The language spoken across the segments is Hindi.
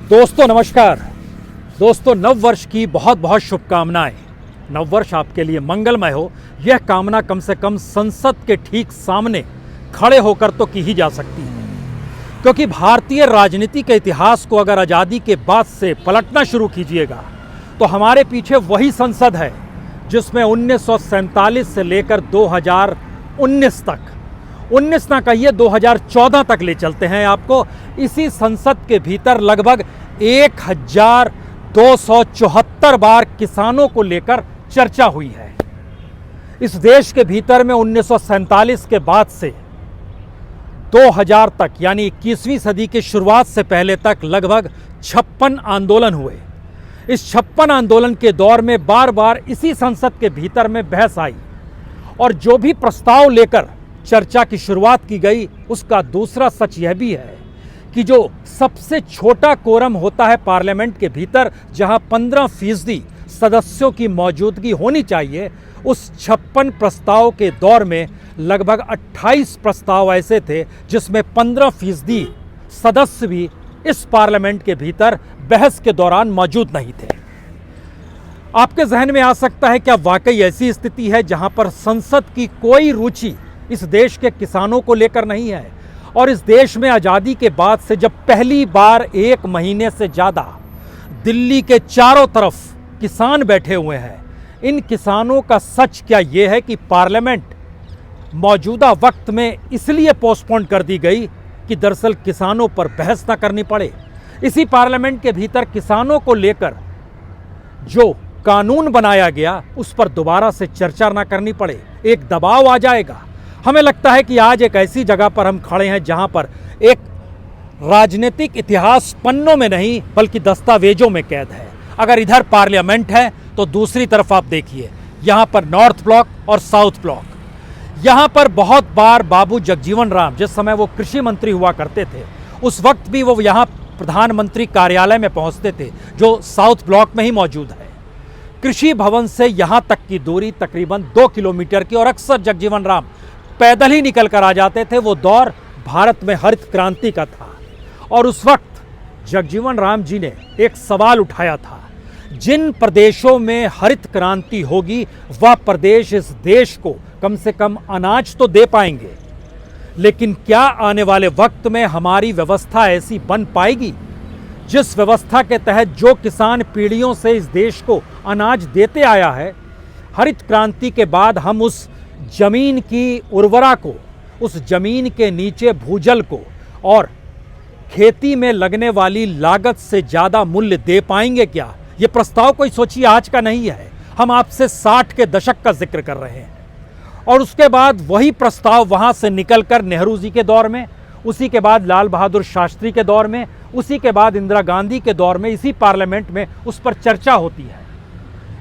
दोस्तों नमस्कार। दोस्तों नव वर्ष की बहुत बहुत शुभकामनाएं। नव वर्ष आपके लिए मंगलमय हो, यह कामना कम से कम संसद के ठीक सामने खड़े होकर तो की ही जा सकती है, क्योंकि भारतीय राजनीति के इतिहास को अगर आज़ादी के बाद से पलटना शुरू कीजिएगा तो हमारे पीछे वही संसद है जिसमें 1947 से लेकर 2019 तक, 19 ना कहिए 2014 तक ले चलते हैं आपको, इसी संसद के भीतर लगभग 1274 बार किसानों को लेकर चर्चा हुई है। इस देश के भीतर में 1947 के बाद से 2000 तक यानी 21वीं सदी की शुरुआत से पहले तक लगभग 56 आंदोलन हुए। इस 56 आंदोलन के दौर में बार बार इसी संसद के भीतर में बहस आई और जो भी प्रस्ताव लेकर चर्चा की शुरुआत की गई उसका दूसरा सच यह भी है कि जो सबसे छोटा कोरम होता है पार्लियामेंट के भीतर, जहां 15% सदस्यों की मौजूदगी होनी चाहिए, उस 56 प्रस्ताव के दौर में लगभग 28 प्रस्ताव ऐसे थे जिसमें 15% सदस्य भी इस पार्लियामेंट के भीतर बहस के दौरान मौजूद नहीं थे। आपके जहन में आ सकता है क्या वाकई ऐसी स्थिति है जहां पर संसद की कोई रुचि इस देश के किसानों को लेकर नहीं है? और इस देश में आज़ादी के बाद से जब पहली बार 1 महीने से ज़्यादा दिल्ली के चारों तरफ किसान बैठे हुए हैं, इन किसानों का सच क्या ये है कि पार्लियामेंट मौजूदा वक्त में इसलिए पोस्टपोन कर दी गई कि दरअसल किसानों पर बहस ना करनी पड़े। इसी पार्लियामेंट के भीतर किसानों को लेकर जो कानून बनाया गया उस पर दोबारा से चर्चा ना करनी पड़े, एक दबाव आ जाएगा। हमें लगता है कि आज एक ऐसी जगह पर हम खड़े हैं जहां पर एक राजनीतिक इतिहास पन्नों में नहीं बल्कि दस्तावेजों में कैद है। अगर इधर पार्लियामेंट है तो दूसरी तरफ आप देखिए, यहां पर नॉर्थ ब्लॉक और साउथ ब्लॉक। यहां पर बहुत बार बाबू जगजीवन राम, जिस समय वो कृषि मंत्री हुआ करते थे, उस वक्त भी वो यहां प्रधानमंत्री कार्यालय में पहुंचते थे जो साउथ ब्लॉक में ही मौजूद है। कृषि भवन से यहां तक की दूरी तकरीबन 2 किलोमीटर की, और अक्सर जगजीवन राम पैदल ही निकल कर आ जाते थे। वो दौर भारत में हरित क्रांति का था और उस वक्त जगजीवन राम जी ने एक सवाल उठाया था, जिन प्रदेशों में हरित क्रांति होगी वह प्रदेश इस देश को कम से कम अनाज तो दे पाएंगे, लेकिन क्या आने वाले वक्त में हमारी व्यवस्था ऐसी बन पाएगी जिस व्यवस्था के तहत जो किसान पीढ़ियों से इस देश को अनाज देते आया है, हरित क्रांति के बाद हम उस जमीन की उर्वरा को, उस जमीन के नीचे भूजल को और खेती में लगने वाली लागत से ज़्यादा मूल्य दे पाएंगे क्या? ये प्रस्ताव कोई सोचिए आज का नहीं है, हम आपसे 60 के दशक का जिक्र कर रहे हैं। और उसके बाद वही प्रस्ताव वहाँ से निकलकर नेहरू जी के दौर में, उसी के बाद लाल बहादुर शास्त्री के दौर में, उसी के बाद इंदिरा गांधी के दौर में इसी पार्लियामेंट में उस पर चर्चा होती है।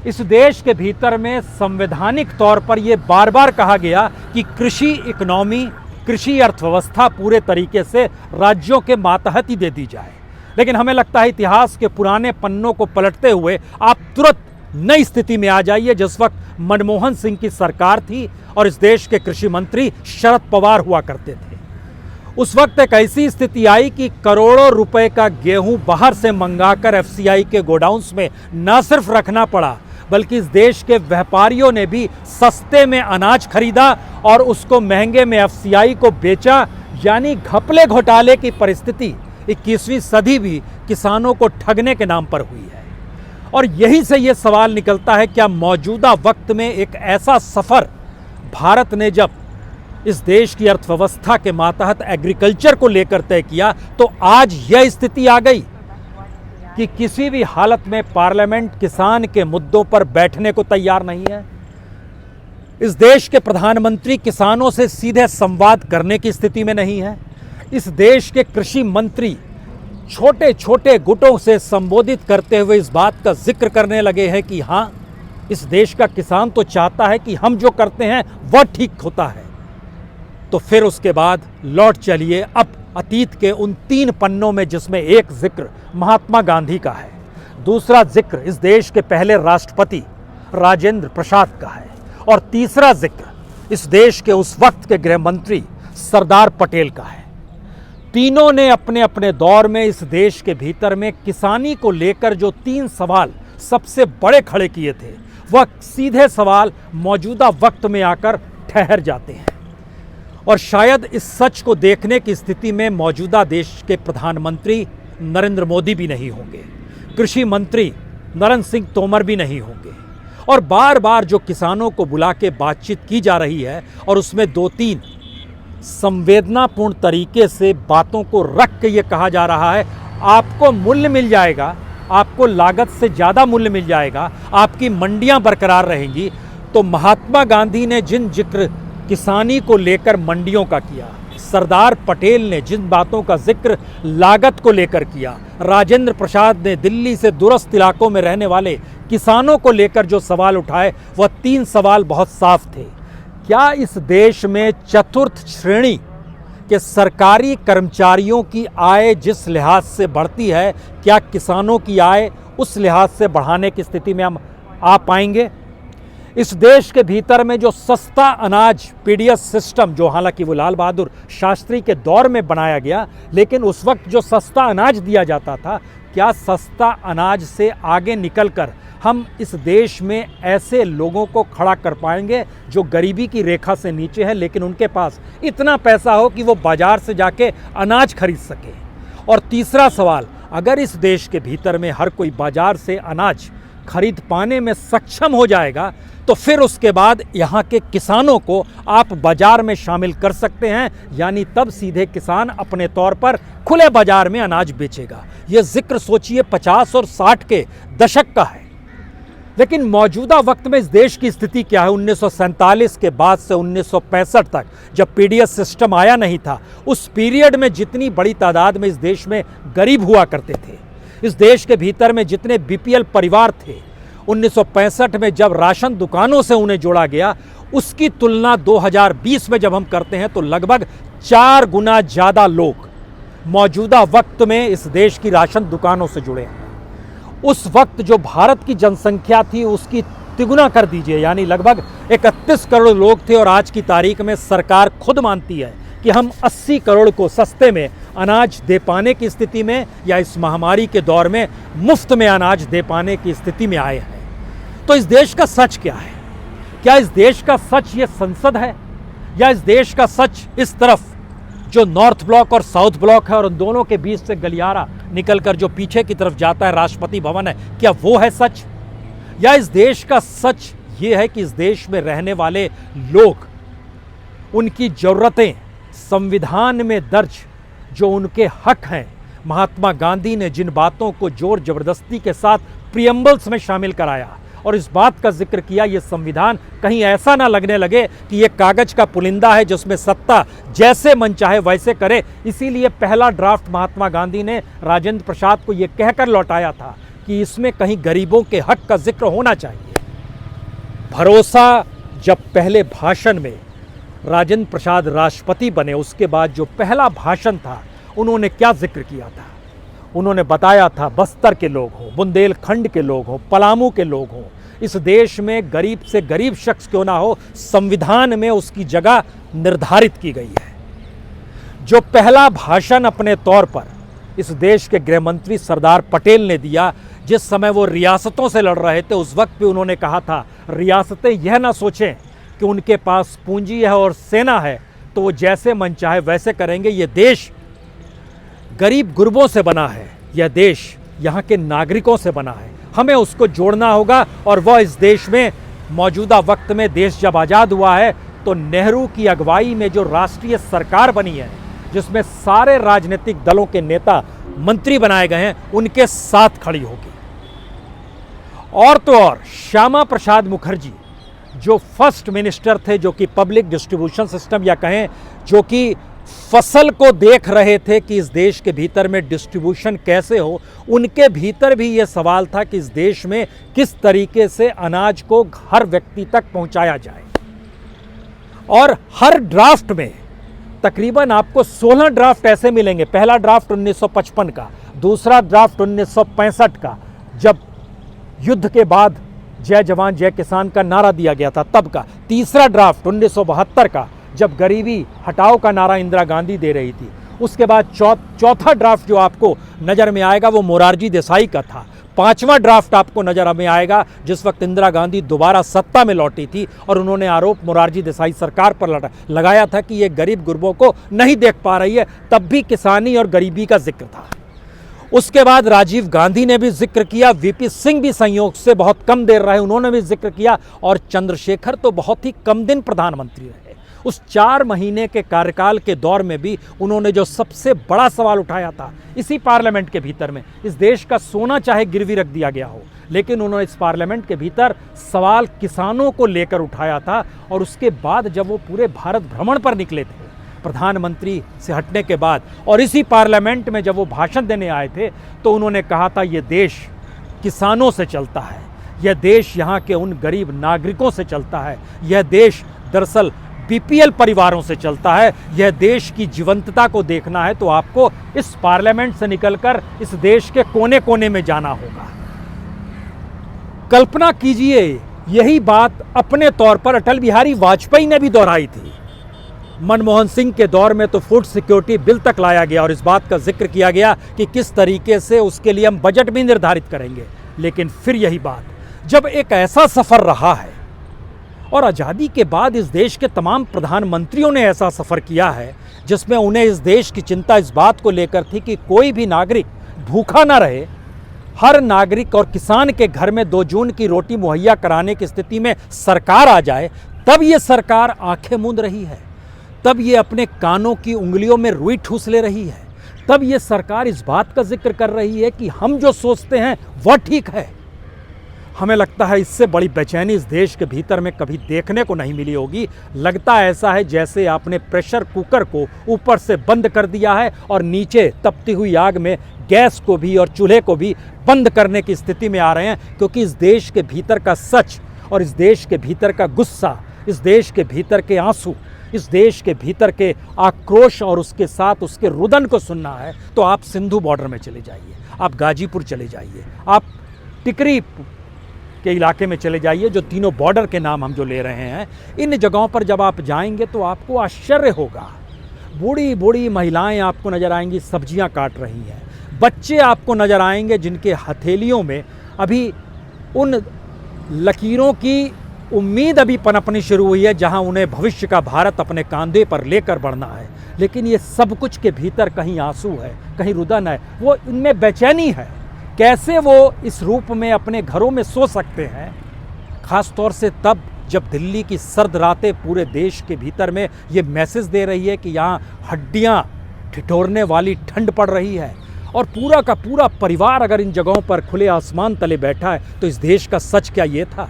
इस देश के भीतर में संवैधानिक तौर पर यह बार बार कहा गया कि कृषि इकोनॉमी, कृषि अर्थव्यवस्था पूरे तरीके से राज्यों के मातहत ही दे दी जाए। लेकिन हमें लगता है इतिहास के पुराने पन्नों को पलटते हुए आप तुरंत नई स्थिति में आ जाइए जिस वक्त मनमोहन सिंह की सरकार थी और इस देश के कृषि मंत्री शरद पवार हुआ करते थे। उस वक्त एक ऐसी स्थिति आई कि करोड़ों रुपए का गेहूं बाहर से मंगाकर एफसीआई के गोडाउन्स में न सिर्फ रखना पड़ा बल्कि इस देश के व्यापारियों ने भी सस्ते में अनाज खरीदा और उसको महंगे में एफसीआई को बेचा। यानी घपले घोटाले की परिस्थिति 21वीं सदी भी किसानों को ठगने के नाम पर हुई है। और यही से ये सवाल निकलता है, क्या मौजूदा वक्त में एक ऐसा सफ़र भारत ने जब इस देश की अर्थव्यवस्था के मातहत एग्रीकल्चर को लेकर तय किया तो आज यह स्थिति आ गई कि किसी भी हालत में पार्लियामेंट किसान के मुद्दों पर बैठने को तैयार नहीं है। इस देश के प्रधानमंत्री किसानों से सीधे संवाद करने की स्थिति में नहीं है। इस देश के कृषि मंत्री छोटे छोटे गुटों से संबोधित करते हुए इस बात का जिक्र करने लगे हैं कि हाँ, इस देश का किसान तो चाहता है कि हम जो करते हैं वह ठीक होता है। तो फिर उसके बाद लौट चलिए अब अतीत के उन 3 पन्नों में, जिसमें एक जिक्र महात्मा गांधी का है, दूसरा जिक्र इस देश के पहले राष्ट्रपति राजेंद्र प्रसाद का है और तीसरा जिक्र इस देश के उस वक्त के गृह मंत्री सरदार पटेल का है। तीनों ने अपने अपने दौर में इस देश के भीतर में किसानी को लेकर जो 3 सवाल सबसे बड़े खड़े किए थे, वह सीधे सवाल मौजूदा वक्त में आकर ठहर जाते हैं। और शायद इस सच को देखने की स्थिति में मौजूदा देश के प्रधानमंत्री नरेंद्र मोदी भी नहीं होंगे, कृषि मंत्री नरेंद्र सिंह तोमर भी नहीं होंगे। और बार बार जो किसानों को बुला के बातचीत की जा रही है और उसमें 2-3 संवेदनापूर्ण तरीके से बातों को रख के ये कहा जा रहा है, आपको मूल्य मिल जाएगा, आपको लागत से ज़्यादा मूल्य मिल जाएगा, आपकी मंडियां बरकरार रहेंगी। तो महात्मा गांधी ने जिन जिक्र किसानी को लेकर मंडियों का किया, सरदार पटेल ने जिन बातों का जिक्र लागत को लेकर किया, राजेंद्र प्रसाद ने दिल्ली से दूरस्थ इलाकों में रहने वाले किसानों को लेकर जो सवाल उठाए, वह 3 सवाल बहुत साफ थे। क्या इस देश में चतुर्थ श्रेणी के सरकारी कर्मचारियों की आय जिस लिहाज से बढ़ती है, क्या किसानों की आय उस लिहाज से बढ़ाने की स्थिति में हम आ पाएंगे? इस देश के भीतर में जो सस्ता अनाज पीडीएस सिस्टम, जो हालांकि वो लाल बहादुर शास्त्री के दौर में बनाया गया, लेकिन उस वक्त जो सस्ता अनाज दिया जाता था, क्या सस्ता अनाज से आगे निकलकर हम इस देश में ऐसे लोगों को खड़ा कर पाएंगे जो गरीबी की रेखा से नीचे है, लेकिन उनके पास इतना पैसा हो कि वो बाजार से जाके अनाज खरीद सके? और तीसरा सवाल, अगर इस देश के भीतर में हर कोई बाजार से अनाज खरीद पाने में सक्षम हो जाएगा, तो फिर उसके बाद यहाँ के किसानों को आप बाजार में शामिल कर सकते हैं, यानी तब सीधे किसान अपने तौर पर खुले बाजार में अनाज बेचेगा। यह जिक्र सोचिए 50 और 60 के दशक का है। लेकिन मौजूदा वक्त में इस देश की स्थिति क्या है? 1947 के बाद से 1965 तक जब पीडीएस सिस्टम आया नहीं था, उस पीरियड में जितनी बड़ी तादाद में इस देश में गरीब हुआ करते थे, इस देश के भीतर में जितने बीपीएल परिवार थे, 1965 में जब राशन दुकानों से उन्हें जोड़ा गया, उसकी तुलना 2020 में जब हम करते हैं तो लगभग 4 गुना ज़्यादा लोग मौजूदा वक्त में इस देश की राशन दुकानों से जुड़े हैं। उस वक्त जो भारत की जनसंख्या थी उसकी तिगुना कर दीजिए, यानी लगभग 31 करोड़ लोग थे, और आज की तारीख में सरकार खुद मानती है कि हम 80 करोड़ को सस्ते में अनाज दे पाने की स्थिति में, या इस महामारी के दौर में मुफ्त में अनाज दे पाने की स्थिति में आए हैं। तो इस देश का सच क्या है? क्या इस देश का सच ये संसद है, या इस देश का सच इस तरफ जो नॉर्थ ब्लॉक और साउथ ब्लॉक है और उन दोनों के बीच से गलियारा निकलकर जो पीछे की तरफ जाता है राष्ट्रपति भवन है, क्या वो है सच? या इस देश का सच ये है कि इस देश में रहने वाले लोग, उनकी ज़रूरतें संविधान में दर्ज जो उनके हक हैं, महात्मा गांधी ने जिन बातों को जोर जबरदस्ती के साथ प्रियम्बल्स में शामिल कराया और इस बात का जिक्र किया, ये संविधान कहीं ऐसा ना लगने लगे कि ये कागज का पुलिंदा है जिसमें सत्ता जैसे मन चाहे वैसे करे। इसीलिए पहला ड्राफ्ट महात्मा गांधी ने राजेंद्र प्रसाद को ये कहकर लौटाया था कि इसमें कहीं गरीबों के हक का जिक्र होना चाहिए। भरोसा जब पहले भाषण में राजेंद्र प्रसाद राष्ट्रपति बने, उसके बाद जो पहला भाषण था, उन्होंने क्या जिक्र किया था? उन्होंने बताया था बस्तर के लोग हों, बुंदेलखंड के लोग हों, पलामू के लोग हों, इस देश में गरीब से गरीब शख्स क्यों ना हो, संविधान में उसकी जगह निर्धारित की गई है। जो पहला भाषण अपने तौर पर इस देश के गृह मंत्री सरदार पटेल ने दिया, जिस समय वो रियासतों से लड़ रहे थे, उस वक्त भी उन्होंने कहा था रियासतें यह ना सोचें कि उनके पास पूंजी है और सेना है तो वो जैसे मन चाहे वैसे करेंगे। ये देश गरीब गुरबों से बना है, यह देश यहाँ के नागरिकों से बना है, हमें उसको जोड़ना होगा। और वह इस देश में मौजूदा वक्त में, देश जब आज़ाद हुआ है तो नेहरू की अगुवाई में जो राष्ट्रीय सरकार बनी है, जिसमें सारे राजनीतिक दलों के नेता मंत्री बनाए गए हैं, उनके साथ खड़ी होगी। और तो और श्यामा प्रसाद मुखर्जी जो फर्स्ट मिनिस्टर थे, जो कि पब्लिक डिस्ट्रीब्यूशन सिस्टम या कहें जो कि फसल को देख रहे थे कि इस देश के भीतर में डिस्ट्रीब्यूशन कैसे हो, उनके भीतर भी ये सवाल था कि इस देश में किस तरीके से अनाज को हर व्यक्ति तक पहुंचाया जाए। और हर ड्राफ्ट में तकरीबन आपको 16 ड्राफ्ट ऐसे मिलेंगे। पहला ड्राफ्ट 1955 का, दूसरा ड्राफ्ट 1965 का, जब युद्ध के बाद जय जवान जय किसान का नारा दिया गया था तब का, तीसरा ड्राफ्ट 1972 का, जब गरीबी हटाओ का नारा इंदिरा गांधी दे रही थी, उसके बाद चौथा ड्राफ्ट जो आपको नज़र में आएगा वो मोरारजी देसाई का था। 5वां ड्राफ्ट आपको नजर में आएगा जिस वक्त इंदिरा गांधी दोबारा सत्ता में लौटी थी और उन्होंने आरोप मोरारजी देसाई सरकार पर लगाया था कि ये गरीब गुरबों को नहीं देख पा रही है। तब भी किसानी और गरीबी का जिक्र था। उसके बाद राजीव गांधी ने भी जिक्र किया, वीपी सिंह भी संयोग से बहुत कम देर रहे, उन्होंने भी जिक्र किया, और चंद्रशेखर तो बहुत ही कम दिन प्रधानमंत्री रहे। उस 4 महीने के कार्यकाल के दौर में भी उन्होंने जो सबसे बड़ा सवाल उठाया था इसी पार्लियामेंट के भीतर में, इस देश का सोना चाहे गिरवी रख दिया गया हो, लेकिन उन्होंने इस पार्लियामेंट के भीतर सवाल किसानों को लेकर उठाया था। और उसके बाद जब वो पूरे भारत भ्रमण पर निकले थे प्रधानमंत्री से हटने के बाद, और इसी पार्लियामेंट में जब वो भाषण देने आए थे, तो उन्होंने कहा था ये देश किसानों से चलता है, यह देश यहाँ के उन गरीब नागरिकों से चलता है, यह देश दरअसल बीपीएल परिवारों से चलता है, यह देश की जीवंतता को देखना है तो आपको इस पार्लियामेंट से निकलकर इस देश के कोने कोने में जाना होगा। कल्पना कीजिए, यही बात अपने तौर पर अटल बिहारी वाजपेयी ने भी दोहराई थी। मनमोहन सिंह के दौर में तो फूड सिक्योरिटी बिल तक लाया गया और इस बात का जिक्र किया गया कि किस तरीके से उसके लिए हम बजट भी निर्धारित करेंगे। लेकिन फिर यही बात, जब एक ऐसा सफर रहा है और आज़ादी के बाद इस देश के तमाम प्रधानमंत्रियों ने ऐसा सफ़र किया है जिसमें उन्हें इस देश की चिंता इस बात को लेकर थी कि कोई भी नागरिक भूखा ना रहे, हर नागरिक और किसान के घर में 2 जून की रोटी मुहैया कराने की स्थिति में सरकार आ जाए, तब ये सरकार आंखें मूंद रही है, तब ये अपने कानों की उंगलियों में रुई ठूस ले रही है, तब ये सरकार इस बात का जिक्र कर रही है कि हम जो सोचते हैं वह ठीक है। हमें लगता है इससे बड़ी बेचैनी इस देश के भीतर में कभी देखने को नहीं मिली होगी। लगता ऐसा है जैसे आपने प्रेशर कुकर को ऊपर से बंद कर दिया है और नीचे तपती हुई आग में गैस को भी और चूल्हे को भी बंद करने की स्थिति में आ रहे हैं, क्योंकि इस देश के भीतर का सच और इस देश के भीतर का गुस्सा, इस देश के भीतर के आंसू, इस देश के भीतर के आक्रोश और उसके साथ उसके रुदन को सुनना है तो आप सिंधु बॉर्डर में चले जाइए, आप गाजीपुर चले जाइए, आप टिकरी के इलाके में चले जाइए, जो तीनों बॉर्डर के नाम हम जो ले रहे हैं। इन जगहों पर जब आप जाएंगे तो आपको आश्चर्य होगा। बूढ़ी बूढ़ी महिलाएं आपको नज़र आएंगी सब्जियां काट रही हैं, बच्चे आपको नज़र आएंगे जिनके हथेलियों में अभी उन लकीरों की उम्मीद अभी पनपनी शुरू हुई है जहां उन्हें भविष्य का भारत अपने कंधे पर लेकर बढ़ना है। लेकिन ये सब कुछ के भीतर कहीं आंसू है, कहीं रुदन है, वो इनमें बेचैनी है। कैसे वो इस रूप में अपने घरों में सो सकते हैं, ख़ास तौर से तब जब दिल्ली की सर्द रातें पूरे देश के भीतर में ये मैसेज दे रही है कि यहाँ हड्डियाँ ठिठुरने वाली ठंड पड़ रही है और पूरा का पूरा परिवार अगर इन जगहों पर खुले आसमान तले बैठा है तो इस देश का सच क्या ये था।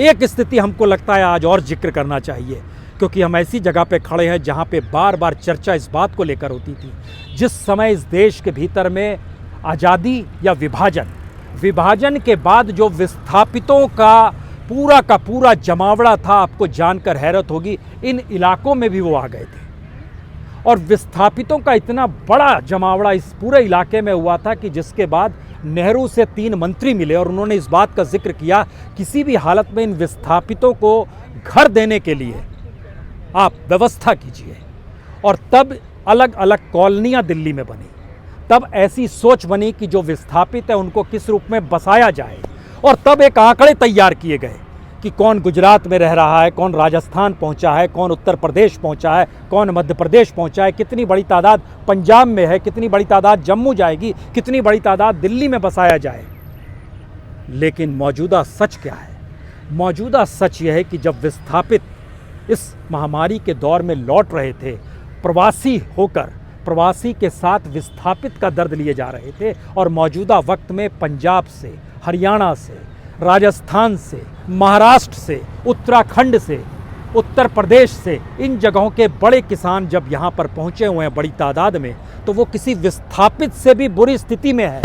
एक स्थिति हमको लगता है आज और जिक्र करना चाहिए, क्योंकि हम ऐसी जगह पे खड़े हैं जहाँ पे बार बार चर्चा इस बात को लेकर होती थी। जिस समय इस देश के भीतर में आज़ादी या विभाजन के बाद जो विस्थापितों का पूरा जमावड़ा था, आपको जानकर हैरत होगी, इन इलाकों में भी वो आ गए थे और विस्थापितों का इतना बड़ा जमावड़ा इस पूरे इलाके में हुआ था कि जिसके बाद नेहरू से 3 मंत्री मिले और उन्होंने इस बात का जिक्र किया किसी भी हालत में इन विस्थापितों को घर देने के लिए आप व्यवस्था कीजिए। और तब अलग अलग कॉलोनियाँ दिल्ली में बनी, तब ऐसी सोच बनी कि जो विस्थापित है उनको किस रूप में बसाया जाए, और तब एक आंकड़े तैयार किए गए कि कौन गुजरात में रह रहा है, कौन राजस्थान पहुंचा है, कौन उत्तर प्रदेश पहुंचा है, कौन मध्य प्रदेश पहुंचा है, कितनी बड़ी तादाद पंजाब में है, कितनी बड़ी तादाद जम्मू जाएगी, कितनी बड़ी तादाद दिल्ली में बसाया जाए। लेकिन मौजूदा सच क्या है? मौजूदा सच यह है कि जब विस्थापित इस महामारी के दौर में लौट रहे थे, प्रवासी होकर प्रवासी के साथ विस्थापित का दर्द लिए जा रहे थे, और मौजूदा वक्त में पंजाब से, हरियाणा से, राजस्थान से, महाराष्ट्र से, उत्तराखंड से, उत्तर प्रदेश से, इन जगहों के बड़े किसान जब यहाँ पर पहुँचे हुए हैं बड़ी तादाद में, तो वो किसी विस्थापित से भी बुरी स्थिति में है।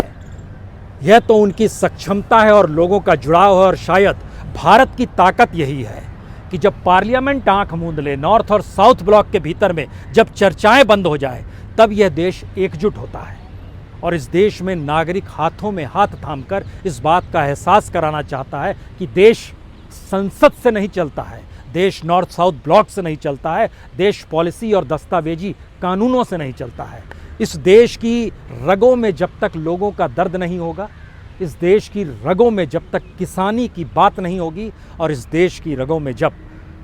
यह तो उनकी सक्षमता है और लोगों का जुड़ाव है, और शायद भारत की ताकत यही है कि जब पार्लियामेंट आंख मूंद ले, नॉर्थ और साउथ ब्लॉक के भीतर में जब चर्चाएं बंद हो जाए, तब यह देश एकजुट होता है। और इस देश में नागरिक हाथों में हाथ थामकर इस बात का एहसास कराना चाहता है कि देश संसद से नहीं चलता है, देश नॉर्थ साउथ ब्लॉक से नहीं चलता है, देश पॉलिसी और दस्तावेजी कानूनों से नहीं चलता है। इस देश की रगों में जब तक लोगों का दर्द नहीं होगा, इस देश की रगों में जब तक किसानी की बात नहीं होगी, और इस देश की रगों में जब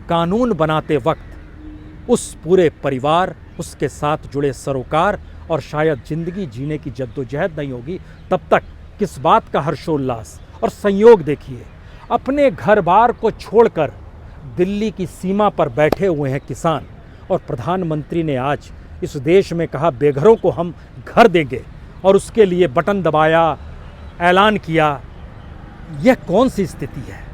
कानून बनाते वक्त उस पूरे परिवार, उसके साथ जुड़े सरोकार और शायद ज़िंदगी जीने की जद्दोजहद नहीं होगी, तब तक किस बात का हर्षोल्लास और संयोग। देखिए, अपने घर बार को छोड़कर दिल्ली की सीमा पर बैठे हुए हैं किसान, और प्रधानमंत्री ने आज इस देश में कहा बेघरों को हम घर देंगे, और उसके लिए बटन दबाया, ऐलान किया। यह कौन सी स्थिति है?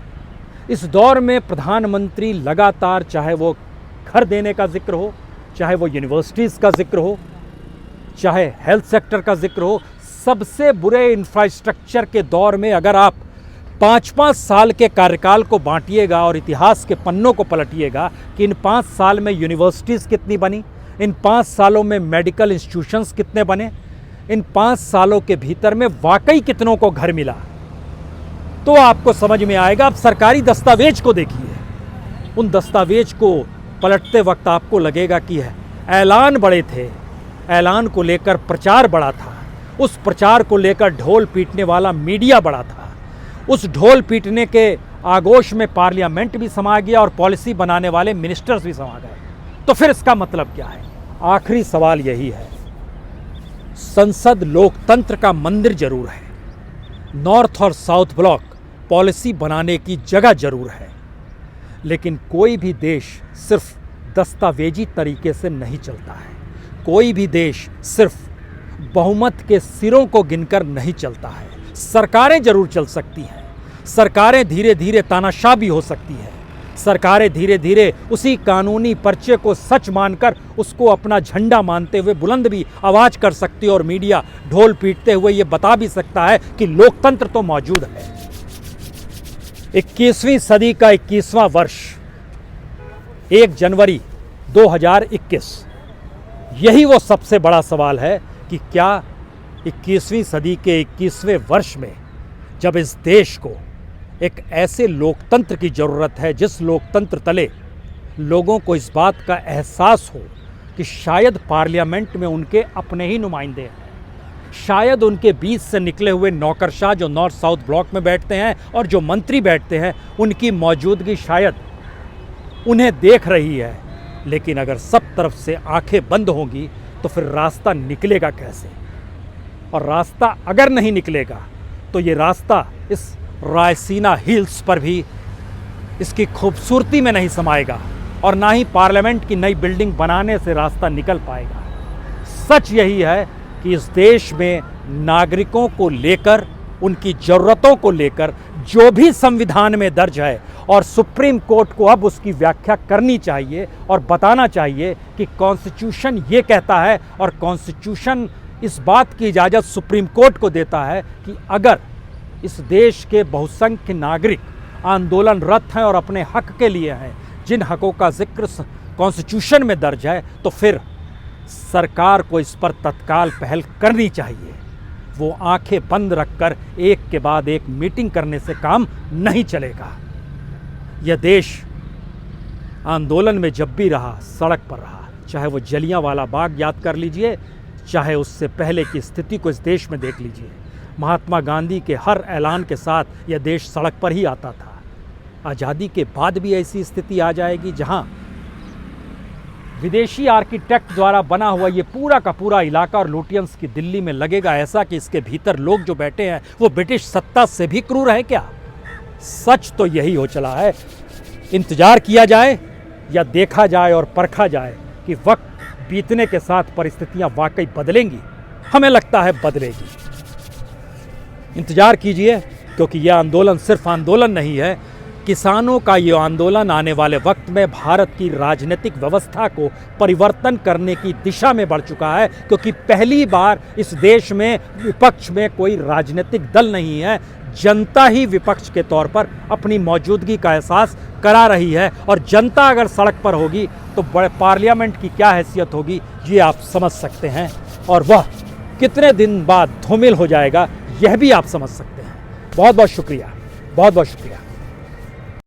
इस दौर में प्रधानमंत्री लगातार, चाहे वो घर देने का जिक्र हो, चाहे वो यूनिवर्सिटीज़ का जिक्र हो, चाहे हेल्थ सेक्टर का जिक्र हो, सबसे बुरे इंफ्रास्ट्रक्चर के दौर में अगर आप 5-5 साल के कार्यकाल को बांटिएगा और इतिहास के पन्नों को पलटिएगा कि इन 5 साल में यूनिवर्सिटीज़ कितनी बनी, इन 5 सालों में मेडिकल इंस्टीट्यूशंस कितने बने, इन 5 सालों के भीतर में वाकई कितनों को घर मिला, तो आपको समझ में आएगा। अब सरकारी दस्तावेज को देखिए, उन दस्तावेज को पलटते वक्त आपको लगेगा कि ऐलान बड़े थे, ऐलान को लेकर प्रचार बड़ा था, उस प्रचार को लेकर ढोल पीटने वाला मीडिया बड़ा था, उस ढोल पीटने के आगोश में पार्लियामेंट भी समा गया और पॉलिसी बनाने वाले मिनिस्टर्स भी समा गए। तो फिर इसका मतलब क्या है? आखिरी सवाल यही है, संसद लोकतंत्र का मंदिर जरूर है, नॉर्थ और साउथ ब्लॉक पॉलिसी बनाने की जगह जरूर है, लेकिन कोई भी देश सिर्फ दस्तावेजी तरीके से नहीं चलता है, कोई भी देश सिर्फ बहुमत के सिरों को गिनकर नहीं चलता है। सरकारें जरूर चल सकती हैं, सरकारें धीरे धीरे तानाशाह भी हो सकती है, सरकारें धीरे धीरे उसी कानूनी पर्चे को सच मानकर उसको अपना झंडा मानते हुए बुलंद भी आवाज कर सकती है, और मीडिया ढोल पीटते हुए ये बता भी सकता है कि लोकतंत्र तो मौजूद है। 21वीं सदी का 21वां वर्ष 1 जनवरी 2021, यही वो सबसे बड़ा सवाल है कि क्या 21वीं सदी के 21वें वर्ष में, जब इस देश को एक ऐसे लोकतंत्र की ज़रूरत है जिस लोकतंत्र तले लोगों को इस बात का एहसास हो कि शायद पार्लियामेंट में उनके अपने ही नुमाइंदे हैं, शायद उनके बीच से निकले हुए नौकरशाह जो नॉर्थ साउथ ब्लॉक में बैठते हैं और जो मंत्री बैठते हैं, उनकी मौजूदगी शायद उन्हें देख रही है, लेकिन अगर सब तरफ से आंखें बंद होंगी तो फिर रास्ता निकलेगा कैसे? और रास्ता अगर नहीं निकलेगा तो ये रास्ता इस रायसीना हिल्स पर भी इसकी खूबसूरती में नहीं समाएगा, और ना ही पार्लियामेंट की नई बिल्डिंग बनाने से रास्ता निकल पाएगा। सच यही है कि इस देश में नागरिकों को लेकर, उनकी ज़रूरतों को लेकर जो भी संविधान में दर्ज है, और सुप्रीम कोर्ट को अब उसकी व्याख्या करनी चाहिए और बताना चाहिए कि कॉन्स्टिट्यूशन ये कहता है, और कॉन्स्टिट्यूशन इस बात की इजाज़त सुप्रीम कोर्ट को देता है कि अगर इस देश के बहुसंख्य नागरिक आंदोलनरत हैं और अपने हक के लिए हैं, जिन हकों का जिक्र कॉन्स्टिट्यूशन में दर्ज है, तो फिर सरकार को इस पर तत्काल पहल करनी चाहिए। वो आंखें बंद रखकर एक के बाद एक मीटिंग करने से काम नहीं चलेगा। यह देश आंदोलन में जब भी रहा, सड़क पर रहा, चाहे वो जलियांवाला बाग याद कर लीजिए, चाहे उससे पहले की स्थिति को इस देश में देख लीजिए। महात्मा गांधी के हर ऐलान के साथ यह देश सड़क पर ही आता था। आज़ादी के बाद भी ऐसी स्थिति आ जाएगी जहां विदेशी आर्किटेक्ट द्वारा बना हुआ ये पूरा का पूरा इलाका और लुटियंस की दिल्ली में लगेगा ऐसा कि इसके भीतर लोग जो बैठे हैं वो ब्रिटिश सत्ता से भी क्रूर है क्या? सच तो यही हो चला है। इंतजार किया जाए या देखा जाए और परखा जाए कि वक्त बीतने के साथ परिस्थितियां वाकई बदलेंगी। हमें लगता है बदलेगी। इंतजार कीजिए, क्योंकि यह आंदोलन सिर्फ आंदोलन नहीं है। किसानों का ये आंदोलन आने वाले वक्त में भारत की राजनीतिक व्यवस्था को परिवर्तन करने की दिशा में बढ़ चुका है, क्योंकि पहली बार इस देश में विपक्ष में कोई राजनीतिक दल नहीं है। जनता ही विपक्ष के तौर पर अपनी मौजूदगी का एहसास करा रही है, और जनता अगर सड़क पर होगी तो बड़े पार्लियामेंट की क्या हैसियत होगी ये आप समझ सकते हैं, और वह कितने दिन बाद धूमिल हो जाएगा यह भी आप समझ सकते हैं। बहुत बहुत शुक्रिया, बहुत बहुत शुक्रिया।